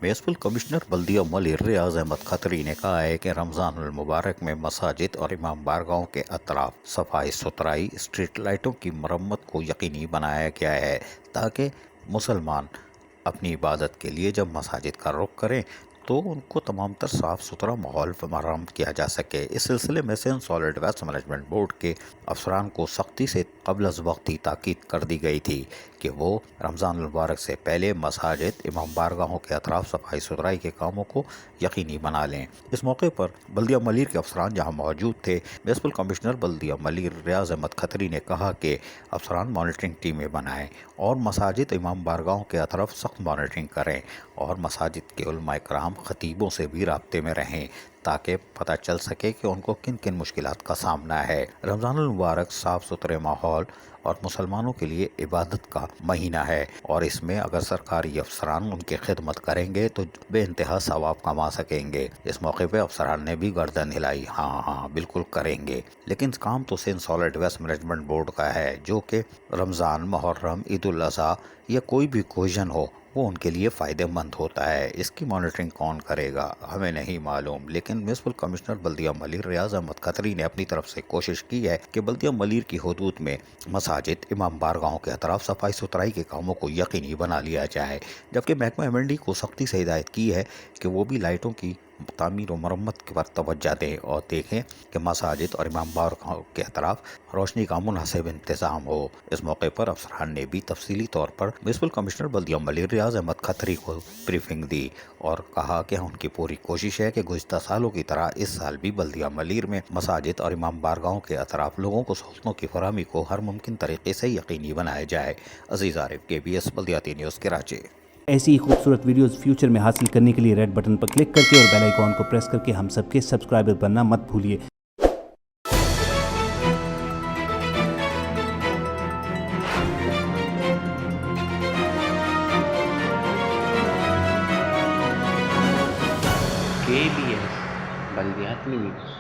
Municipal commissioner بلدیہ ملیر ریاض احمد کھتری نے کہا ہے کہ رمضان المبارک میں مساجد اور امام بارگاہوں کے اطراف صفائی ستھرائی، اسٹریٹ لائٹوں کی مرمت کو یقینی بنایا گیا ہے تاکہ مسلمان اپنی عبادت کے لیے جب مساجد کا رخ کریں تو ان کو تمام تر صاف ستھرا ماحول فراہم کیا جا سکے۔ اس سلسلے میں Sindh solid waste management board کے افسران کو سختی سے قبل از وقت تاکید کر دی گئی تھی کہ وہ رمضان المبارک سے پہلے مساجد، امام بارگاہوں کے اطراف صفائی ستھرائی کے کاموں کو یقینی بنا لیں۔ اس موقع پر بلدیہ ملیر کے افسران جہاں موجود تھے، میونسپل کمشنر بلدیہ ملیر ریاض احمد کھتری نے کہا کہ افسران مانیٹرنگ ٹیمیں بنائیں اور مساجد، امام بارگاہوں کے اطراف سخت مانیٹرنگ کریں اور مساجد کے علماء کرام، خطیبوں سے بھی رابطے میں رہیں تاکہ پتہ چل سکے کہ ان کو کن کن مشکلات کا سامنا ہے۔ رمضان المبارک صاف ستھرے ماحول اور مسلمانوں کے لیے عبادت کا مہینہ ہے اور اس میں اگر سرکاری افسران ان کی خدمت کریں گے تو بے انتہا ثواب کما سکیں گے۔ اس موقع پہ افسران نے بھی گردن ہلائی، ہاں بالکل کریں گے، لیکن کام تو Sindh solid waste management board کا ہے جو کہ رمضان، محرم، عید الاضحیٰ یا کوئی بھی اوکیزن ہو وہ ان کے لیے فائدہ مند ہوتا ہے۔ اس کی مانیٹرنگ کون کرے گا ہمیں نہیں معلوم، لیکن میونسپل کمشنر بلدیہ ملیر ریاض احمد کھتری نے اپنی طرف سے کوشش کی ہے کہ بلدیہ ملیر کی حدود میں مساجد، امام بارگاہوں کے اطراف صفائی ستھرائی کے کاموں کو یقینی بنا لیا جائے، جبکہ محکمہ ایمنڈی کو سختی سے ہدایت کی ہے کہ وہ بھی لائٹوں کی تعمیر و مرمت پر توجہ دیں اور دیکھیں کہ مساجد اور امام بارگاہوں کے اطراف روشنی کا مناسب انتظام ہو۔ اس موقع پر افسران نے بھی تفصیلی طور پر میونسپل کمشنر بلدیہ ملیر ریاض احمد کھتری کو بریفنگ دی اور کہا کہ ان کی پوری کوشش ہے کہ گزشتہ سالوں کی طرح اس سال بھی بلدیہ ملیر میں مساجد اور امام بارگاہوں کے اطراف لوگوں کو سہولتوں کی فراہمی کو ہر ممکن طریقے سے یقینی بنایا جائے۔ عزیز عارف، KBS بلدیاتی نیوز، کراچی۔ ایسی ہی خوبصورت ویڈیوز فیوچر میں حاصل کرنے کے لیے ریڈ بٹن پر کلک کر کے اور بیل آئیکن کو پریس کر کے ہم سب کے سبسکرائبر بننا مت بھولیے۔ KBS بلدیاتی نیوز۔